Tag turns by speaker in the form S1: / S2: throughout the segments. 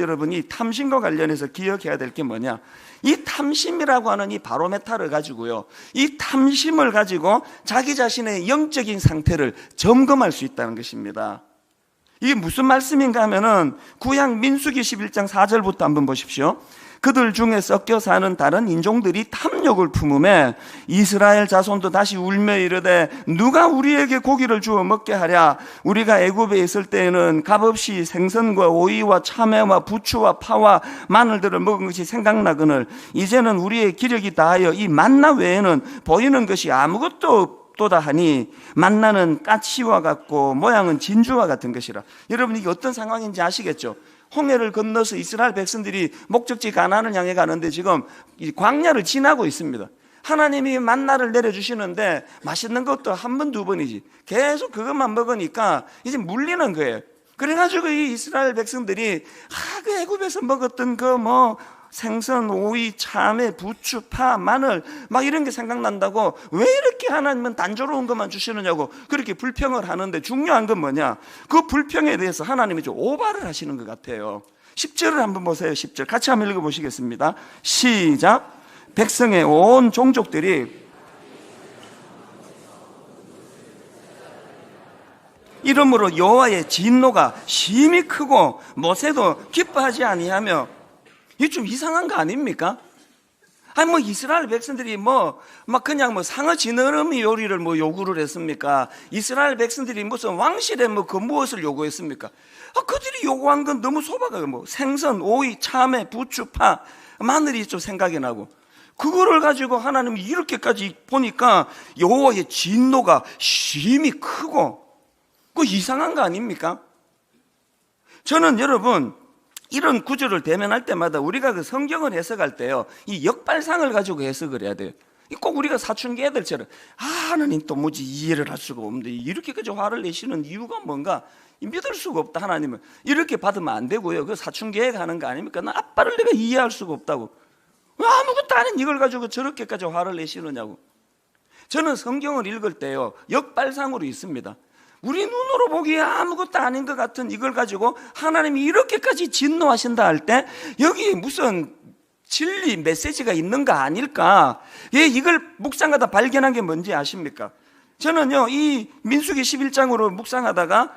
S1: 여러분이 탐심과 관련해서 기억해야 될 게 뭐냐, 이 탐심이라고 하는 이 바로메타를 가지고요, 이 탐심을 가지고 자기 자신의 영적인 상태를 점검할 수 있다는 것입니다. 이게 무슨 말씀인가 하면은 구약 민수기 11장 4절부터 한번 보십시오. 그들 중에 섞여 사는 다른 인종들이 탐욕을 품음에 이스라엘 자손도 다시 울며 이르되 누가 우리에게 고기를 주어 먹게 하랴. 우리가 애굽에 있을 때에는 값없이 생선과 오이와 참외와 부추와 파와 마늘들을 먹은 것이 생각나거늘 이제는 우리의 기력이 다하여 이 만나 외에는 보이는 것이 아무것도 없도다 하니 만나는 까치와 같고 모양은 진주와 같은 것이라. 여러분, 이게 어떤 상황인지 아시겠죠? 홍해를 건너서 이스라엘 백성들이 목적지 가나안을 향해 가는데 지금 광야를 지나고 있습니다. 하나님이 만나를 내려주시는데 맛있는 것도 한 번, 두 번이지 계속 그것만 먹으니까 이제 물리는 거예요. 그래가지고 이 이스라엘 백성들이 그 애굽에서 먹었던 그 생선, 오이, 참외, 부추, 파, 마늘 막 이런 게 생각난다고 왜 이렇게 하나님은 단조로운 것만 주시느냐고 그렇게 불평을 하는데, 중요한 건 뭐냐, 그 불평에 대해서 하나님이 좀 오바를 하시는 것 같아요. 10절을 한번 보세요. 10절 같이 한번 읽어보시겠습니다. 시작. 백성의 온 종족들이 이러므로 여호와의 진노가 심히 크고 모세도 기뻐하지 아니하며. 이게 좀 이상한 거 아닙니까? 아니 이스라엘 백성들이 그냥 상어 지느러미 요리를 요구를 했습니까? 이스라엘 백성들이 무슨 왕실에 그 무엇을 요구했습니까? 그들이 요구한 건 너무 소박하고 생선, 오이, 참외, 부추, 파, 마늘이 좀 생각이 나고, 그거를 가지고 하나님이 이렇게까지 보니까 여호와의 진노가 심히 크고, 그거 이상한 거 아닙니까? 저는 여러분 이런 구절을 대면할 때마다 우리가 그 성경을 해석할 때요, 이 역발상을 가지고 해석을 해야 돼요. 꼭 우리가 사춘기 애들처럼 하나님 또 뭐지 이해를 할 수가 없는데 이렇게까지 화를 내시는 이유가 뭔가 믿을 수가 없다. 하나님은 이렇게 받으면 안 되고요. 그 사춘기에 가는 거 아닙니까? 나 아빠를 내가 이해할 수가 없다고. 왜 아무것도 아닌 이걸 가지고 저렇게까지 화를 내시느냐고. 저는 성경을 읽을 때요, 역발상으로 있습니다. 우리 눈으로 보기에 아무것도 아닌 것 같은 이걸 가지고 하나님이 이렇게까지 진노하신다 할 때 여기 무슨 진리 메시지가 있는 거 아닐까? 이걸 묵상하다 발견한 게 뭔지 아십니까? 저는요, 이 민수기 11장으로 묵상하다가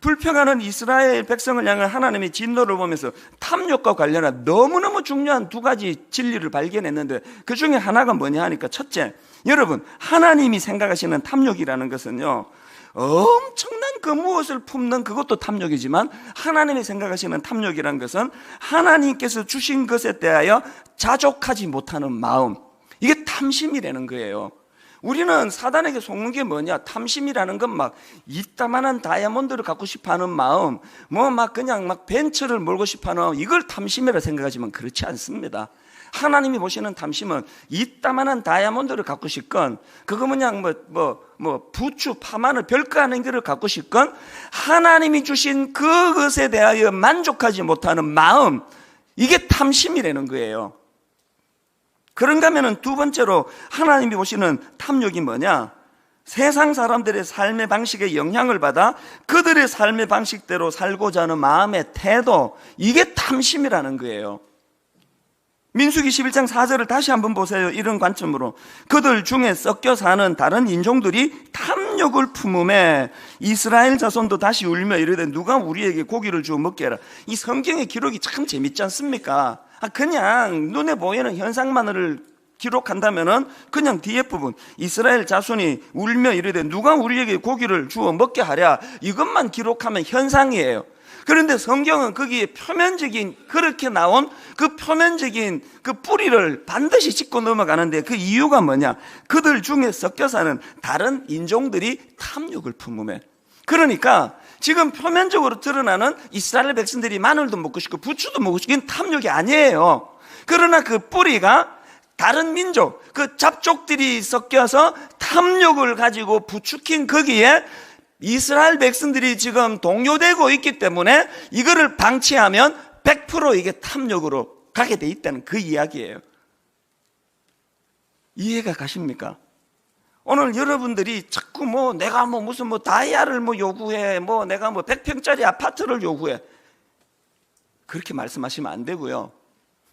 S1: 불평하는 이스라엘 백성을 향한 하나님의 진노를 보면서 탐욕과 관련한 너무너무 중요한 두 가지 진리를 발견했는데, 그 중에 하나가 뭐냐 하니까, 첫째, 여러분 하나님이 생각하시는 탐욕이라는 것은요, 엄청난 그 무엇을 품는 그것도 탐욕이지만, 하나님이 생각하시는 탐욕이라는 것은 하나님께서 주신 것에 대하여 자족하지 못하는 마음, 이게 탐심이라는 거예요. 우리는 사단에게 속는 게 뭐냐, 탐심이라는 건 이따만한 다이아몬드를 갖고 싶어하는 마음, 그냥 벤츠를 몰고 싶어하는, 이걸 탐심이라 생각하지만 그렇지 않습니다. 하나님이 보시는 탐심은 이따만한 다이아몬드를 갖고 싶건, 그거 그냥 부추, 파마늘 별거 아닌 거를 갖고 싶건, 하나님이 주신 그것에 대하여 만족하지 못하는 마음, 이게 탐심이라는 거예요. 그런가 하면 두 번째로 하나님이 보시는 탐욕이 뭐냐, 세상 사람들의 삶의 방식에 영향을 받아 그들의 삶의 방식대로 살고자 하는 마음의 태도, 이게 탐심이라는 거예요. 민수기 11장 4절을 다시 한번 보세요. 이런 관점으로 그들 중에 섞여 사는 다른 인종들이 탐욕을 품음에 이스라엘 자손도 다시 울며 이르되 누가 우리에게 고기를 주어 먹게 하라. 이 성경의 기록이 참 재밌지 않습니까? 그냥 눈에 보이는 현상만을 기록한다면은 그냥 뒤에 부분, 이스라엘 자손이 울며 이르되 누가 우리에게 고기를 주어 먹게 하랴, 이것만 기록하면 현상이에요. 그런데 성경은 거기에 표면적인, 그렇게 나온 그 표면적인 그 뿌리를 반드시 짚고 넘어가는데, 그 이유가 뭐냐, 그들 중에 섞여 사는 다른 인종들이 탐욕을 품음에. 그러니까 지금 표면적으로 드러나는 이스라엘 백성들이 마늘도 먹고 싶고 부추도 먹고 싶고, 이건 탐욕이 아니에요. 그러나 그 뿌리가 다른 민족, 그 잡족들이 섞여서 탐욕을 가지고 부추긴 거기에 이스라엘 백성들이 지금 동요되고 있기 때문에 이거를 방치하면 100% 이게 탐욕으로 가게 돼 있다는 그 이야기예요. 이해가 가십니까? 오늘 여러분들이 자꾸 내가 무슨 다이아를 요구해, 내가 100평짜리 아파트를 요구해. 그렇게 말씀하시면 안 되고요.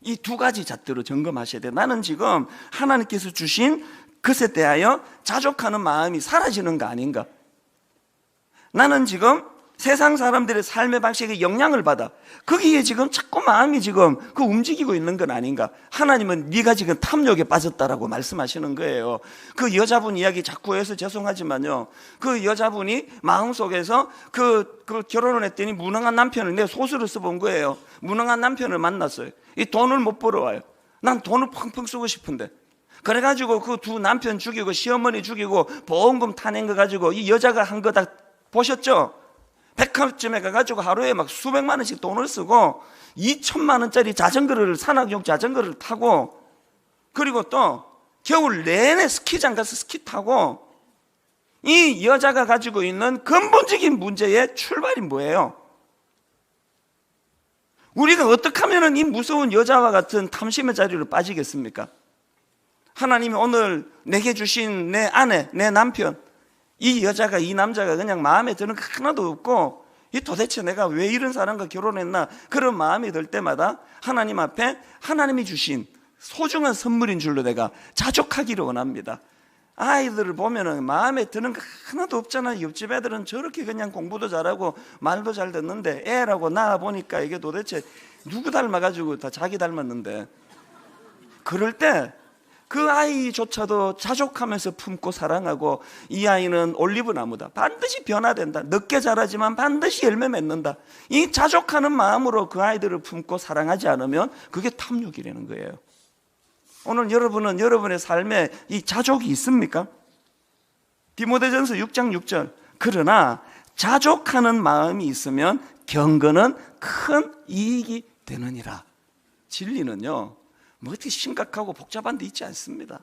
S1: 이 두 가지 잣대로 점검하셔야 돼요. 나는 지금 하나님께서 주신 것에 대하여 자족하는 마음이 사라지는 거 아닌가? 나는 지금 세상 사람들의 삶의 방식에 영향을 받아 거기에 지금 자꾸 마음이 지금 그 움직이고 있는 건 아닌가? 하나님은 네가 지금 탐욕에 빠졌다라고 말씀하시는 거예요. 그 여자분 이야기 자꾸 해서 죄송하지만요, 그 여자분이 마음속에서 그 결혼을 했더니 무능한 남편을, 내 소설을 써본 거예요. 무능한 남편을 만났어요. 이 돈을 못 벌어와요. 난 돈을 펑펑 쓰고 싶은데, 그래가지고 그 두 남편 죽이고 시어머니 죽이고 보험금 타낸 거 가지고 이 여자가 한 거 다 보셨죠? 백화점에 가가지고 하루에 막 수백만 원씩 돈을 쓰고 2천만 원짜리 자전거를, 산악용 자전거를 타고, 그리고 또 겨울 내내 스키장 가서 스키 타고, 이 여자가 가지고 있는 근본적인 문제의 출발이 뭐예요? 우리가 어떻게 하면 이 무서운 여자와 같은 탐심의 자리로 빠지겠습니까? 하나님이 오늘 내게 주신 내 아내, 내 남편, 이 여자가, 이 남자가 그냥 마음에 드는 거 하나도 없고, 이 도대체 내가 왜 이런 사람과 결혼했나, 그런 마음이 들 때마다 하나님 앞에 하나님이 주신 소중한 선물인 줄로 내가 자족하기를 원합니다. 아이들을 보면은 마음에 드는 거 하나도 없잖아요. 옆집 애들은 저렇게 그냥 공부도 잘하고 말도 잘 듣는데, 애라고 낳아 보니까 이게 도대체 누구 닮아가지고 다 자기 닮았는데, 그럴 때 그 아이조차도 자족하면서 품고 사랑하고, 이 아이는 올리브 나무다, 반드시 변화된다, 늦게 자라지만 반드시 열매 맺는다, 이 자족하는 마음으로 그 아이들을 품고 사랑하지 않으면 그게 탐욕이라는 거예요. 오늘 여러분은 여러분의 삶에 이 자족이 있습니까? 디모데전서 6장 6절, 그러나 자족하는 마음이 있으면 경건은 큰 이익이 되느니라. 진리는요, 뭐 어떻게 심각하고 복잡한 데 있지 않습니다.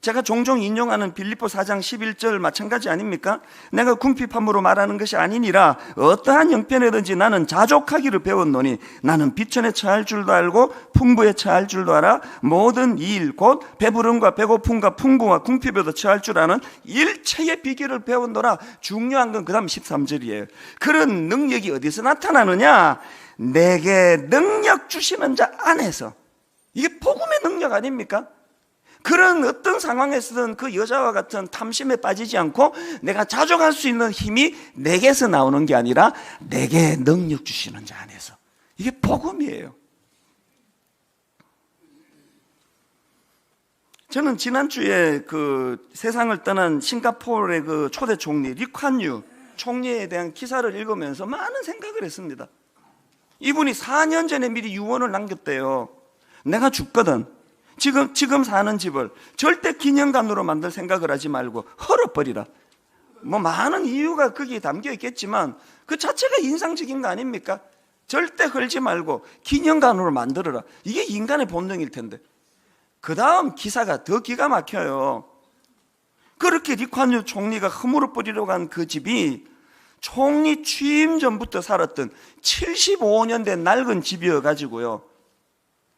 S1: 제가 종종 인용하는 빌립보 4장 11절 마찬가지 아닙니까? 내가 궁핍함으로 말하는 것이 아니니라 어떠한 형편에든지 나는 자족하기를 배웠노니 나는 비천에 처할 줄도 알고 풍부에 처할 줄도 알아 모든 일 곧 배부름과 배고픔과 풍부와 궁핍에도 처할 줄 아는 일체의 비결을 배운노라. 중요한 건 그 다음 13절이에요. 그런 능력이 어디서 나타나느냐? 내게 능력 주시는 자 안에서. 이게 복음의 능력 아닙니까? 그런 어떤 상황에서든 그 여자와 같은 탐심에 빠지지 않고 내가 자족할 수 있는 힘이 내게서 나오는 게 아니라 내게 능력 주시는 자 안에서. 이게 복음이에요. 저는 지난주에 그 세상을 떠난 싱가포르의 그 초대 총리 리콴유 총리에 대한 기사를 읽으면서 많은 생각을 했습니다. 이분이 4년 전에 미리 유언을 남겼대요. 내가 죽거든 지금 사는 집을 절대 기념관으로 만들 생각을 하지 말고 헐어버리라. 뭐 많은 이유가 거기에 담겨 있겠지만 그 자체가 인상적인 거 아닙니까? 절대 헐지 말고 기념관으로 만들어라. 이게 인간의 본능일 텐데. 그 다음 기사가 더 기가 막혀요. 그렇게 리콴유 총리가 허물어버리려고 한 그 집이 총리 취임 전부터 살았던 75년 된 낡은 집이어가지고요,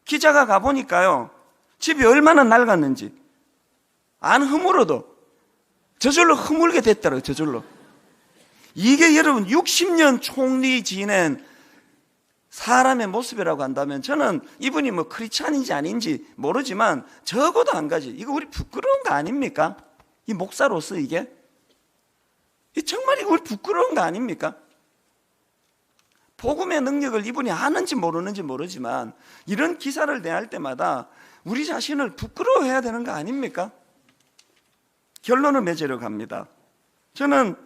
S1: 기자가 가보니까요, 집이 얼마나 낡았는지 안 허물어도 저절로 허물게 됐더라고요. 저절로. 이게 여러분 60년 총리 지낸 사람의 모습이라고 한다면, 저는 이분이 뭐 크리스찬인지 아닌지 모르지만 적어도 한 가지, 이거 우리 부끄러운 거 아닙니까? 이 목사로서 이게 정말 이거 우리 부끄러운 거 아닙니까? 복음의 능력을 이분이 아는지 모르는지 모르지만 이런 기사를 내할 때마다 우리 자신을 부끄러워해야 되는 거 아닙니까? 결론을 맺으려고 합니다. 저는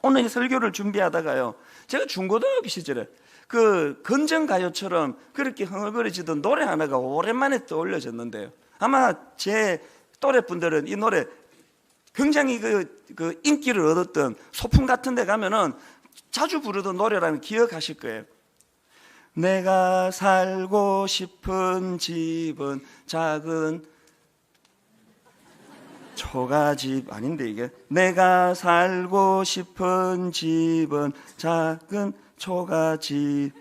S1: 오늘 이 설교를 준비하다가요, 제가 중고등학교 시절에 그 건전가요처럼 그렇게 흥얼거리지던 노래 하나가 오랜만에 떠올려졌는데요, 아마 제 또래분들은 이 노래 굉장히 그 인기를 얻었던 소풍 같은 데 가면은 자주 부르던 노래라는 기억하실 거예요. 내가 살고 싶은 집은 작은 초가집 아닌데, 이게 내가 살고 싶은 집은 작은 초가집,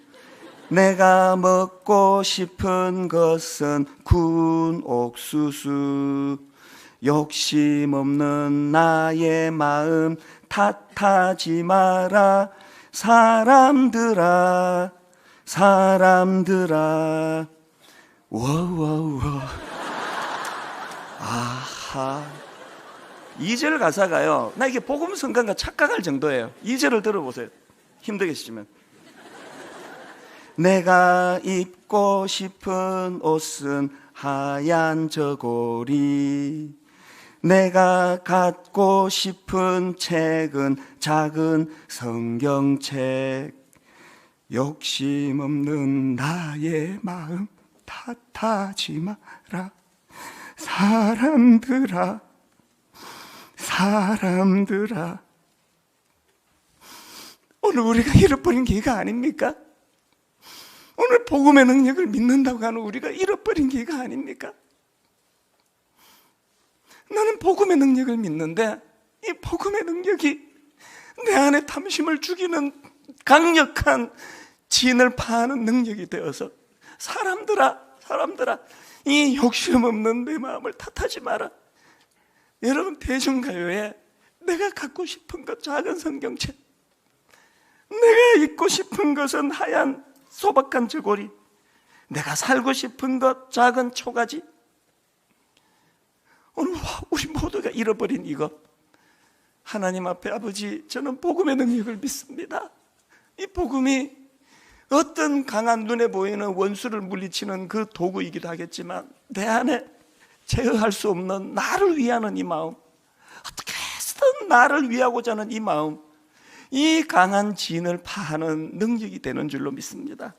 S1: 내가 먹고 싶은 것은 군 옥수수, 욕심 없는 나의 마음 탓하지 마라, 사람들아 사람들아. 와와와. 아하. 2절 가사가요, 나 이게 복음 성가인가 착각할 정도예요. 2절을 들어보세요. 힘들겠지만, 내가 입고 싶은 옷은 하얀 저고리, 내가 갖고 싶은 책은 작은 성경책, 욕심 없는 나의 마음 탓하지 마라. 사람들아 사람들아. 오늘 우리가 잃어버린 게 이거 아닙니까? 오늘 복음의 능력을 믿는다고 하는 우리가 잃어버린 게 이거 아닙니까? 나는 복음의 능력을 믿는데 이 복음의 능력이 내 안에 탐심을 죽이는 강력한 진을 파하는 능력이 되어서, 사람들아 사람들아, 이 욕심 없는 내 마음을 탓하지 마라. 여러분, 대중가요에 내가 갖고 싶은 것 작은 성경책, 내가 입고 싶은 것은 하얀 소박한 저고리, 내가 살고 싶은 것 작은 초가지. 오늘 우리 모두가 잃어버린 이것, 하나님 앞에, 아버지, 저는 복음의 능력을 믿습니다. 이 복음이 어떤 강한 눈에 보이는 원수를 물리치는 그 도구이기도 하겠지만, 내 안에 제어할 수 없는 나를 위하는 이 마음, 어떻게 해서든 나를 위하고자 하는 이 마음, 이 강한 진을 파하는 능력이 되는 줄로 믿습니다.